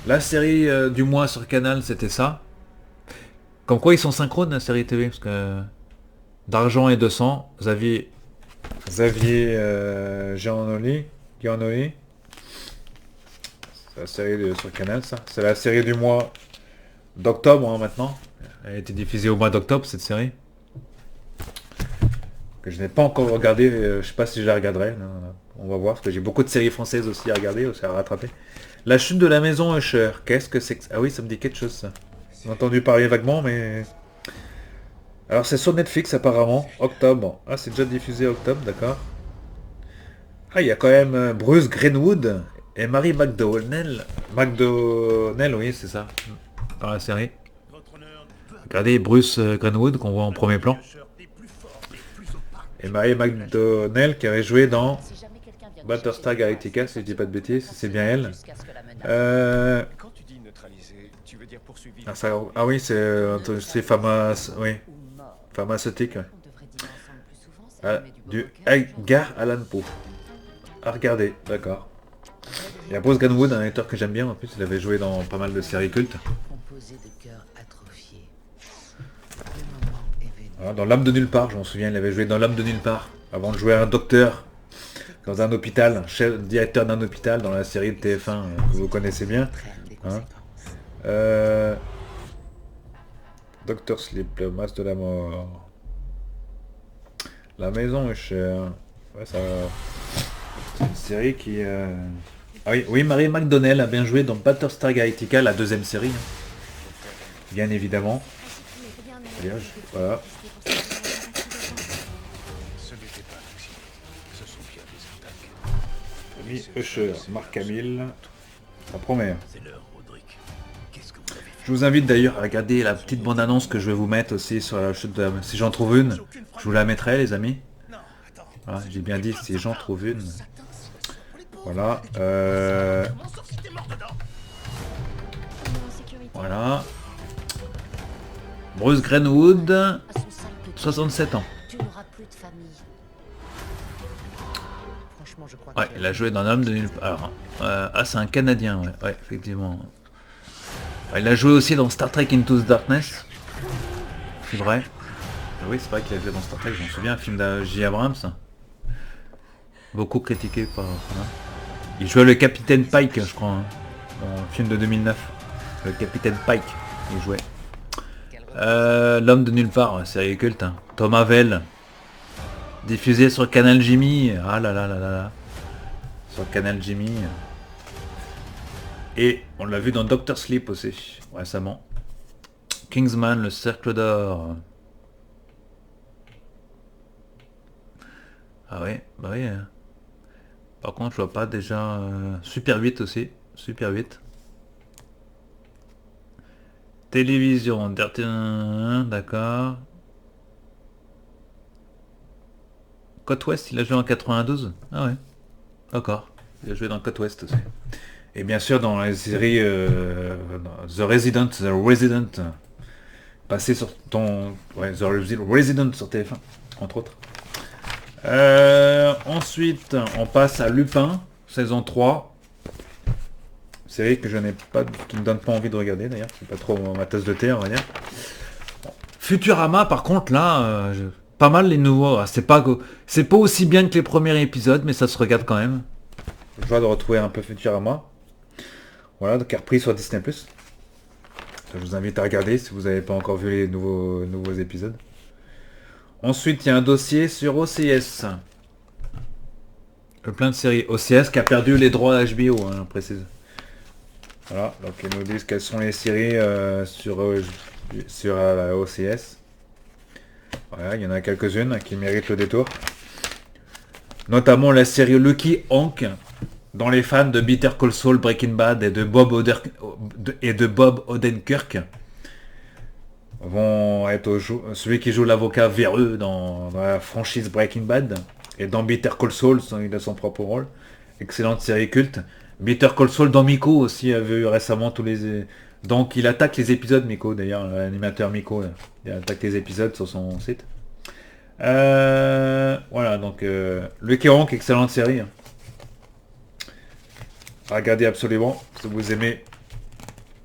La série du mois sur Canal, c'était ça. Comme quoi ils sont synchrones, la série TV, parce que... D'argent et de sang, Xavier Giannoli. C'est la série sur Canal, ça. C'est la série du mois d'octobre, hein, maintenant. Elle a été diffusée au mois d'octobre, cette série. Que je n'ai pas encore regardé. Je sais pas si je la regarderai. Non. On va voir, parce que j'ai beaucoup de séries françaises aussi à regarder, aussi à rattraper. La chute de la maison Usher. Qu'est-ce que c'est que... Ah oui, ça me dit quelque chose, ça. J'ai entendu parler vaguement, mais... Alors c'est sur Netflix apparemment, octobre. Ah, c'est déjà diffusé octobre, d'accord. Ah, il y a quand même Bruce Greenwood et Mary McDonnell. McDonnell, oui, c'est ça. Dans la série. Regardez Bruce Greenwood qu'on voit en premier plan. Et Mary McDonnell qui avait joué dans Battlestar Galactica, si je dis pas de bêtises, c'est bien elle. Quand tu dis neutraliser, tu veux dire poursuivi? Ah oui, c'est oui, pharmaceutique. Ouais. Du Edgar Allan Poe. À regarder, d'accord. Il y a Bruce Greenwood, un acteur que j'aime bien en plus, il avait joué dans pas mal de séries cultes. Voilà, dans L'Homme de Nulle Part, je m'en souviens, il avait joué dans L'Homme de Nulle Part, avant de jouer un docteur dans un hôpital, directeur d'un hôpital dans la série de TF1 que vous connaissez bien. Hein. Docteur Sleep, le masque de la mort. La maison est chère. Ouais, ça... C'est une série qui... Ah oui, oui, Mary McDonnell a bien joué dans Battlestar Galactica, la deuxième série. Hein. Bien évidemment. Voilà. Tommy Usher, Mark Hamill. Ça promet. Je vous invite d'ailleurs à regarder la petite bande-annonce que je vais vous mettre aussi sur la chute de... Si j'en trouve une, je vous la mettrai les amis. Voilà, j'ai bien dit si j'en trouve une. Voilà. Voilà. Bruce Greenwood, 67 ans. Ouais, il a joué dans L'Homme de Nulle Part. Ah, c'est un Canadien, ouais, ouais, effectivement. Il a joué aussi dans Star Trek Into the Darkness. C'est vrai. Oui, c'est vrai qu'il a joué dans Star Trek, j'en souviens, un film de J. Abrams. Beaucoup critiqué par... Voilà. Il jouait le Capitaine Pike, je crois, hein, dans le film de 2009. Le Capitaine Pike, il jouait. L'Homme de Nulle Part, série culte. Hein. Thomas Vell. Diffusé sur Canal Jimmy. Ah là là là là là. Sur Canal Jimmy. Et on l'a vu dans Doctor Sleep aussi, récemment. Kingsman, le Cercle d'Or. Ah ouais, bah oui. Par contre, je vois pas déjà... Super 8 aussi. Super 8. Télévision, d'accord. Côte Ouest, il a joué en 92. Ah ouais, d'accord. Il a joué dans Côte Ouest aussi. Et bien sûr dans les séries The Resident, passé sur ton... Ouais, The Resident sur TF1, entre autres. Ensuite, on passe à Lupin, saison 3. Série que je n'ai pas, qui me donne pas envie de regarder d'ailleurs, c'est pas trop ma tasse de thé on va dire. Futurama par contre là, pas mal les nouveaux, c'est pas aussi bien que les premiers épisodes mais ça se regarde quand même. Je dois de retrouver un peu Futurama. Voilà, donc repris sur Disney+. Je vous invite à regarder si vous n'avez pas encore vu les nouveaux épisodes. Ensuite il y a un dossier sur OCS. Plein de séries. OCS qui a perdu les droits à HBO, hein, je précise. Voilà, donc ils nous disent quelles sont les séries sur la OCS. Voilà, il y en a quelques-unes qui méritent le détour. Notamment la série Lucky Hank, dont les fans de Better Call Saul, Breaking Bad et de Bob Odenkirk vont être celui qui joue l'avocat véreux dans la franchise Breaking Bad et dans Better Call Saul, il a son propre rôle. Excellente série culte. Better Call Saul dans Miko aussi a vu récemment tous les... Donc il attaque les épisodes Miko d'ailleurs, l'animateur Miko, il attaque les épisodes sur son site. Voilà donc Lucky Hank, excellente série. Hein. Regardez absolument si vous aimez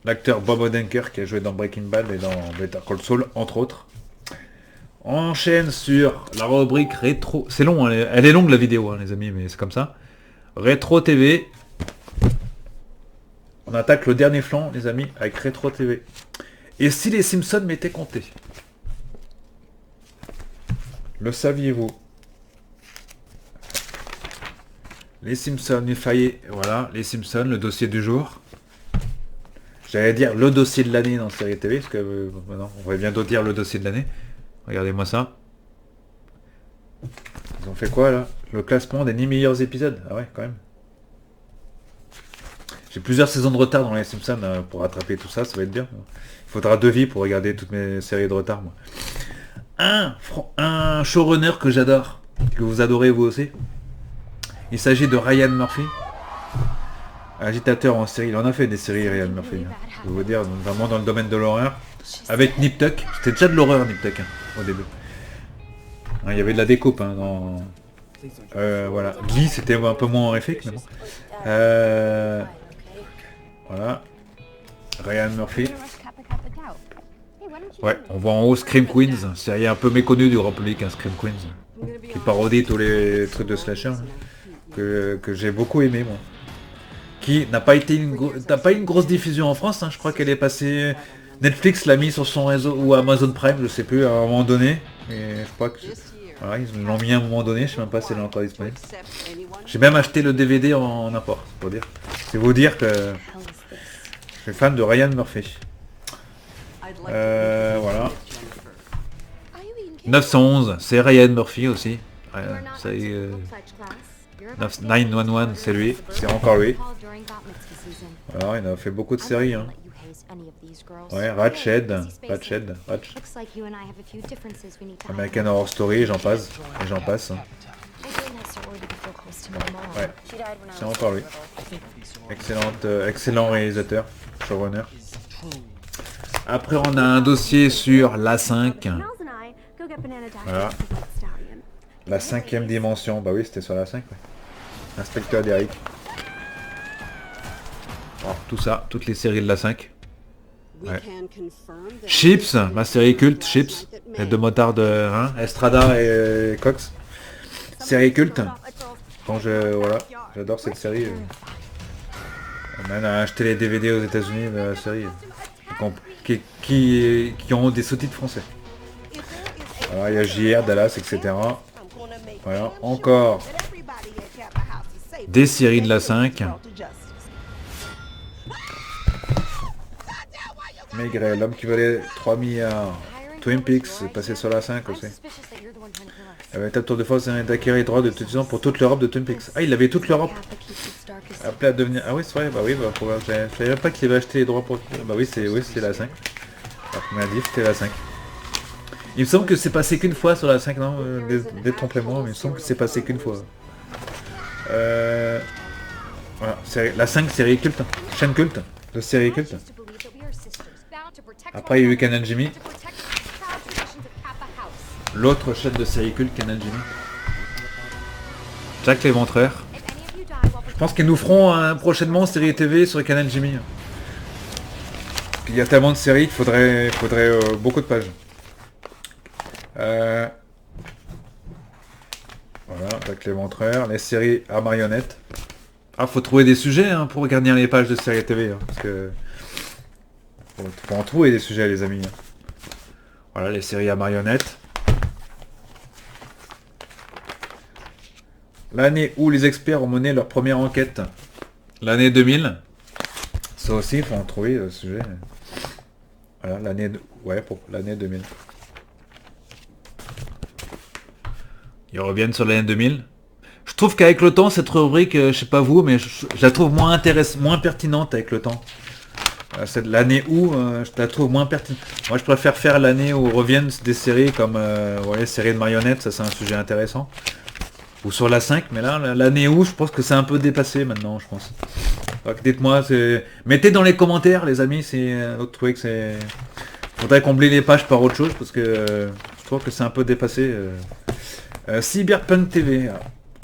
l'acteur Bob Odenkirk qui a joué dans Breaking Bad et dans Better Call Saul entre autres. On enchaîne sur la rubrique rétro. C'est long, hein, elle est longue la vidéo hein, les amis, mais c'est comme ça. Rétro TV. On attaque le dernier flanc, les amis, avec Rétro TV. Et si les Simpsons m'étaient comptés? Le saviez-vous? Les Simpsons, il fallait... Voilà, les Simpsons, le dossier du jour. J'allais dire le dossier de l'année dans Série TV, parce que maintenant, on va bientôt dire le dossier de l'année. Regardez-moi ça. Ils ont fait quoi là? Le classement des 10 meilleurs épisodes. Ah ouais, quand même. J'ai plusieurs saisons de retard dans les Simpsons pour rattraper tout ça, ça va être bien. Il faudra 2 vies pour regarder toutes mes séries de retard, moi. Un showrunner que j'adore, que vous adorez vous aussi. Il s'agit de Ryan Murphy. Agitateur en série. Il en a fait des séries, Ryan Murphy. Je vais vous dire, notamment dans le domaine de l'horreur. Avec Nip Tuck. C'était déjà de l'horreur, Nip Tuck, au début. Il y avait de la découpe dans... voilà. Glee, c'était un peu moins horrifique, mais bon. Voilà. Ryan Murphy. Ouais, on voit en haut Scream Queens, série un peu méconnue du grand public, Scream Queens, qui parodie tous les trucs de slasher, que j'ai beaucoup aimé, moi. Qui n'a pas été une grosse diffusion en France, je crois qu'elle est passée... Netflix l'a mis sur son réseau, ou Amazon Prime, je sais plus, à un moment donné, et je crois que... Voilà, ils l'ont mis à un moment donné, je sais même pas si elle est encore disponible. J'ai même acheté le DVD en import, pour dire. C'est vous dire que je suis fan de Ryan Murphy. Voilà. 911, c'est Ryan Murphy aussi. 911, c'est lui, c'est encore lui. Alors, il a fait beaucoup de séries. Ouais, Ratched, American Horror Story, j'en passe, et j'en passe. Ouais, c'est encore lui. Excellent réalisateur, showrunner. Après, on a un dossier sur l'A5. Voilà. La 5e dimension. Bah oui, c'était sur la 5. Ouais. Inspecteur Derrick. Alors, tout ça, toutes les séries de la 5. Ouais. Chips, ma série culte, Chips. Les deux motards de Estrada et Cox. Série culte. Quand voilà, j'adore cette série. On a acheté les DVD aux États-Unis de la série. Qui ont des sous-titres français. Alors, il y a JR, Dallas, etc. Voilà, encore des séries de la 5. Maigret, l'homme qui valait 3 milliards. Twin Peaks, c'est passé sur la 5 aussi. Il avait un tour de force d'acquérir les droits de toute pour toute l'Europe de Twin Peaks. Ah, il avait toute l'Europe. Appelé à devenir... Ah oui, c'est vrai, bah oui, je savais pas qu'il avait acheté les droits pour... Bah oui, c'est la 5. Alors qu'on m'a dit c'était la 5. Il me semble que c'est passé qu'une fois sur la 5, non, détrompez-moi, mais il me semble que c'est passé qu'une fois. Voilà, la 5, série culte, chaîne culte, de série culte. Après, il y a eu Ken and Jimmy. L'autre chaîne de série culte, Ken and Jimmy. Jack l'Éventreur. Je pense qu'ils nous feront prochainement série TV sur Ken and Jimmy. Il y a tellement de séries qu'il faudrait beaucoup de pages. Voilà, Jack l'Éventreur, les séries à marionnettes. Ah, faut trouver des sujets pour regarder les pages de séries TV, parce que faut en trouver des sujets, les amis. Voilà, les séries à marionnettes. L'année où les experts ont mené leur première enquête. L'année 2000. Ça aussi, il faut en trouver le sujet. Voilà, pour l'année 2000. Ils reviennent sur l'année 2000. Je trouve qu'avec le temps, cette rubrique, je sais pas vous, mais je la trouve moins pertinente avec le temps. C'est l'année où, je la trouve moins pertinente. Moi, je préfère faire l'année où reviennent des séries comme séries de marionnettes, ça c'est un sujet intéressant. Ou sur la 5, mais là, l'année où, je pense que c'est un peu dépassé maintenant, je pense. Donc, dites-moi, mettez dans les commentaires, les amis, si vous trouvez que c'est... Faudrait combler les pages par autre chose, parce que je trouve que c'est un peu dépassé. Cyberpunk TV,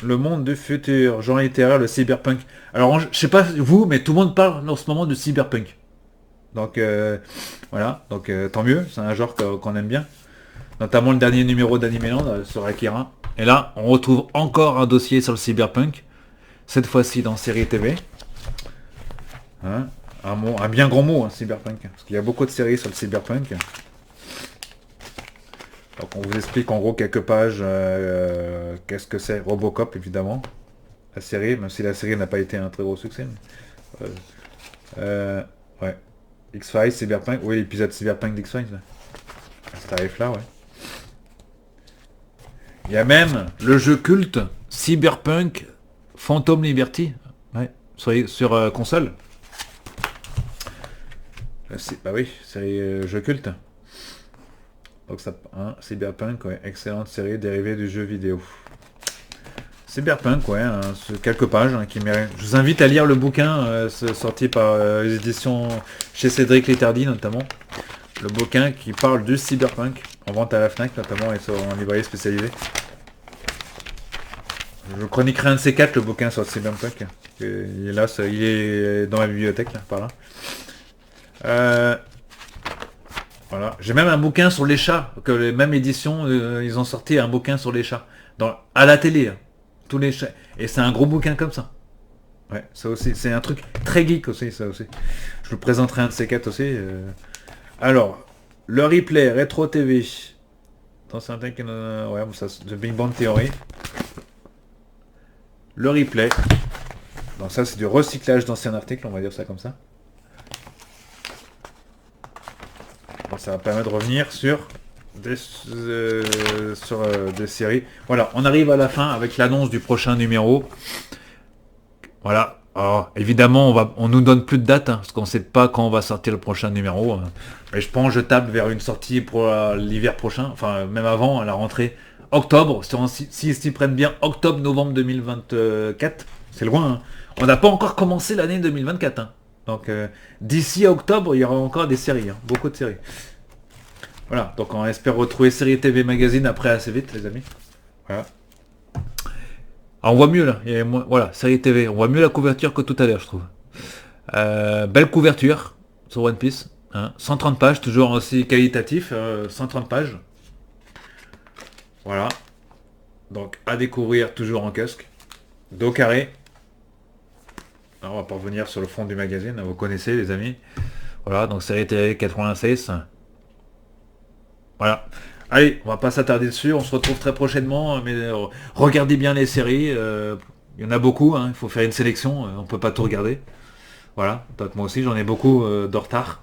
le monde du futur, genre littéraire, le cyberpunk. Alors, je sais pas vous, mais tout le monde parle en ce moment de cyberpunk. Donc, voilà, donc tant mieux, c'est un genre qu'on aime bien. Notamment le dernier numéro d'Animeland sur Akira. Et là, on retrouve encore un dossier sur le cyberpunk. Cette fois-ci dans série TV. Un bien grand mot, cyberpunk. Parce qu'il y a beaucoup de séries sur le cyberpunk. Donc on vous explique en gros quelques pages qu'est-ce que c'est. Robocop, évidemment. La série, même si la série n'a pas été un très gros succès. Ouais. X-Files, Cyberpunk. Oui, l'épisode Cyberpunk d'X-Files. Ce tarif là, ouais. Il y a même le jeu culte Cyberpunk Phantom Liberty, ouais, sur console. Bah oui, c'est jeu culte. Donc ça, hein, Cyberpunk, ouais, excellente série dérivée du jeu vidéo. Cyberpunk, ouais, hein, quelques pages qui méritent. Je vous invite à lire le bouquin sorti par les éditions chez Cédric Létardy notamment. Le bouquin qui parle du Cyberpunk, en vente à la Fnac notamment et en librairie spécialisée. Je chroniquerai un de ces quatre, le bouquin sur le Cyberpunk. Il est là, il est dans la bibliothèque, là, par là. Voilà. J'ai même un bouquin sur les chats, que les mêmes éditions, ils ont sorti un bouquin sur les chats. À la télé, hein. Tous les chats. Et c'est un gros bouquin comme ça. Ouais, ça aussi, c'est un truc très geek aussi, ça aussi. Je vous présenterai un de ces quatre aussi. Alors, le replay, Rétro TV. Dans certains qui... ouais, ça, The Big Bang Theory. Le replay. Donc ça, c'est du recyclage d'anciens articles, on va dire ça comme ça. Donc, ça va permettre de revenir sur des séries. Voilà, on arrive à la fin avec l'annonce du prochain numéro. Voilà. Alors, évidemment, on nous donne plus de date, hein, parce qu'on ne sait pas quand on va sortir le prochain numéro. Mais je pense que je table vers une sortie pour l'hiver prochain, enfin même avant, à la rentrée octobre, s'ils s'y prennent bien, octobre-novembre 2024. C'est loin, hein. On n'a pas encore commencé l'année 2024. Hein. Donc d'ici à octobre, il y aura encore des séries, hein, beaucoup de séries. Voilà, donc on espère retrouver Série TV Magazine après assez vite, les amis. Voilà. Alors, on voit mieux là, voilà, Série TV, on voit mieux la couverture que tout à l'heure, je trouve. Belle couverture sur One Piece, hein. 130 pages, toujours aussi qualitatif, 130 pages. Voilà. Donc à découvrir toujours en kiosque. Dos carré. Alors, on va pas revenir sur le fond du magazine, vous connaissez les amis. Voilà, donc Série TV 96. Voilà. Allez, on va pas s'attarder dessus, on se retrouve très prochainement, mais regardez bien les séries, il y en a beaucoup, hein, il faut faire une sélection, on peut pas tout regarder. Voilà, donc moi aussi j'en ai beaucoup de retard.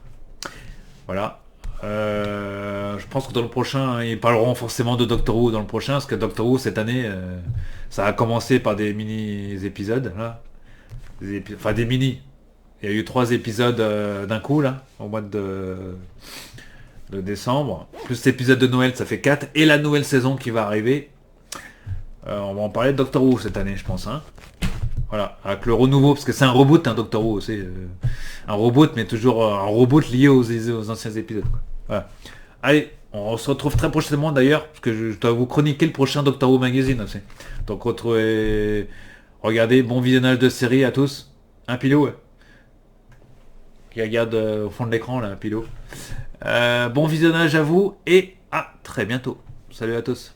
Voilà. Je pense que dans le prochain, hein, ils parleront forcément de Doctor Who dans le prochain, parce que Doctor Who cette année, ça a commencé par des mini-épisodes, là. Enfin des mini. Il y a eu 3 épisodes d'un coup, là, au mois de décembre. Plus cet épisode de Noël, ça fait 4. Et la nouvelle saison qui va arriver. On va en parler de Doctor Who cette année, je pense. Hein. Voilà, avec le renouveau, parce que c'est un reboot, un Doctor Who aussi. Un reboot, mais toujours un reboot lié aux anciens épisodes. Quoi. Voilà. Allez, on se retrouve très prochainement d'ailleurs, parce que je dois vous chroniquer le prochain Doctor Who Magazine aussi. Donc regardez, bon visionnage de série à tous. Un pilot, ouais. Qui regarde au fond de l'écran, là, un pilot. Bon visionnage à vous et à très bientôt. Salut à tous.